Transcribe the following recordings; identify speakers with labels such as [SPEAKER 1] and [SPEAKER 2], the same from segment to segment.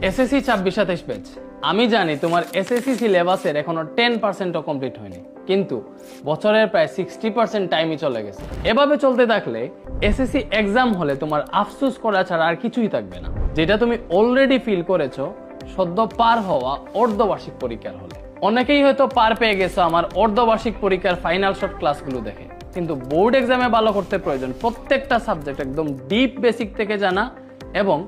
[SPEAKER 1] SSC 26-27 batch. আমি জানি তোমার এসএসসি সিলেবাসের এখনো 10%ও কমপ্লিট হয়নি, কিন্তু বছরের প্রায় 60% টাইমই চলে গেছে। এভাবে চলতে থাকলে এসএসসি এক্সাম হলে তোমার আফসোস করা ছাড়া আর কিছুই থাকবে না, যেটা তুমি অলরেডি ফিল করেছো সদ্য পার হওয়া অর্ধবার্ষিক পরীক্ষার হলে। অনেকেই হয়তো পার পেয়ে গেছো আমার অর্ধবার্ষিক পরীক্ষার ফাইনাল শর্ট ক্লাসগুলো দেখে, কিন্তু বোর্ড এক্সামে ভালো করতে প্রয়োজন প্রত্যেকটা সাবজেক্ট একদম ডিপ বেসিক থেকে জানা এবং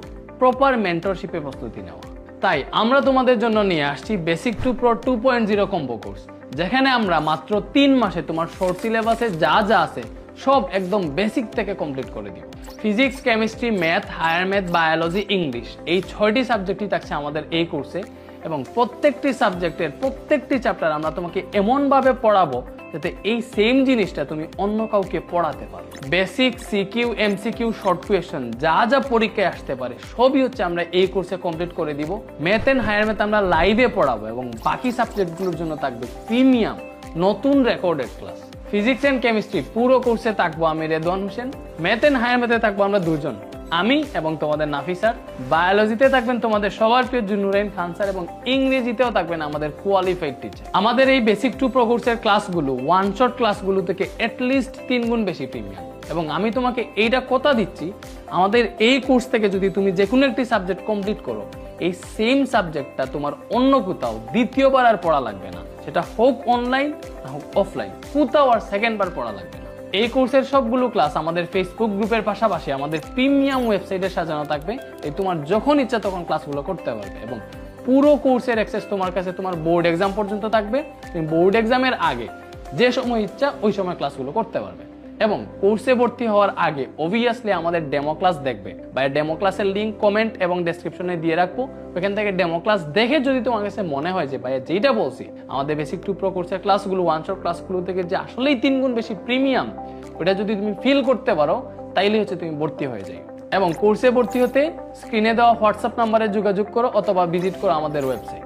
[SPEAKER 1] প্রপার মেন্টরশিপে প্রস্তুতি নেওয়া। তাই আমরা তোমাদের জন্য নিয়ে আসছি basic to pro 2.0 combo course, যেখানে আমরা মাত্র 3 মাসে তোমার শর্ট সিলেবাসে যা যা আছে সব একদম বেসিক থেকে কমপ্লিট করে দিব। Physics, chemistry, math, higher math, biology, English, এই 6টি সাবজেক্টই থাকছে আমাদের এই কোর্সে, এবং প্রত্যেকটি সাবজেক্টের প্রত্যেকটি চ্যাপ্টার আমরা তোমাকে এমনভাবে পড়াবো যাতে এই সেম জিনিসটা তুমি অন্য কাউকে পড়াতে পারো। Basic, CQ, MCQ, short question যা যা পরীক্ষায় আসতে পারে সবই হচ্ছে আমরা এই কোর্সে কমপ্লিট করে দিব। ম্যাথ এন্ড হায়ার ম্যাথ আমরা লাইভে পড়াবো, এবং বাকি সাবজেক্টগুলোর জন্য থাকবে প্রিমিয়াম নতুন recorded class. Physics and chemistry পুরো কোর্সে থাকবো আমি Redwan Hossain, math and higher ম্যাথে থাকবো আমরা দুজন, আমি এবং তোমাদের নাফি স্যার। বায়োলজিতে থাকবেন তোমাদের সবার প্রিয় জুনুরাইন খান স্যার, এবং ইংরেজিতেও থাকবেন আমাদের কোয়ালিফাইড টিচার। আমাদের এই বেসিক টু প্রো কোর্সের ক্লাসগুলো ওয়ান শট ক্লাসগুলো থেকে অ্যাটলিস্ট 3 গুণ বেশি প্রিমিয়াম, এবং আমি তোমাকে এইটা কথা দিচ্ছি, আমাদের এই কোর্স থেকে যদি তুমি যে কোনো একটি সাবজেক্ট কমপ্লিট করো, এই সেম সাবজেক্টটা তোমার অন্য কোথাও দ্বিতীয়বার আর পড়া লাগবে না, সেটা হোক অনলাইন না হোক অফলাইন, কোথাও আর সেকেন্ডবার পড়া লাগবে না। এই কোর্সের সবগুলো ক্লাস আমাদের ফেসবুক গ্রুপের পাশাপাশি আমাদের প্রিমিয়াম ওয়েবসাইটে সাজানো থাকবে, এই তোমার যখন ইচ্ছা তখন ক্লাসগুলো করতে পারবে, এবং পুরো কোর্সের অ্যাক্সেস তোমার কাছে তোমার বোর্ড এক্সাম পর্যন্ত থাকবে। তুমি বোর্ড এক্সামের আগে যে সময় ইচ্ছা ওই সময় ক্লাসগুলো করতে পারবে, এবং কোর্সে ভর্তি হওয়ার আগে অবভিয়াসলি আমাদের ডেমো ক্লাস দেখবে, বা ডেমো ক্লাসের লিঙ্ক কমেন্ট এবং ডেসক্রিপশনে দিয়ে রাখবো। ওইখান থেকে ডেমো ক্লাস দেখে যদি তোমার কাছে মনে হয় যে ভাইয়া যেটা বলছি আমাদের বেসিক টু প্রো কোর্সের ক্লাসগুলো ওয়ান শট ক্লাসগুলো থেকে যে আসলেই 3 গুণ বেশি প্রিমিয়াম, ওটা যদি তুমি ফিল করতে পারো তাইলে হচ্ছে তুমি ভর্তি হয়ে যাও। এবং কোর্সে ভর্তি হতে স্ক্রিনে দেওয়া হোয়াটসঅ্যাপ নাম্বারে যোগাযোগ করো অথবা ভিজিট করো আমাদের ওয়েবসাইট।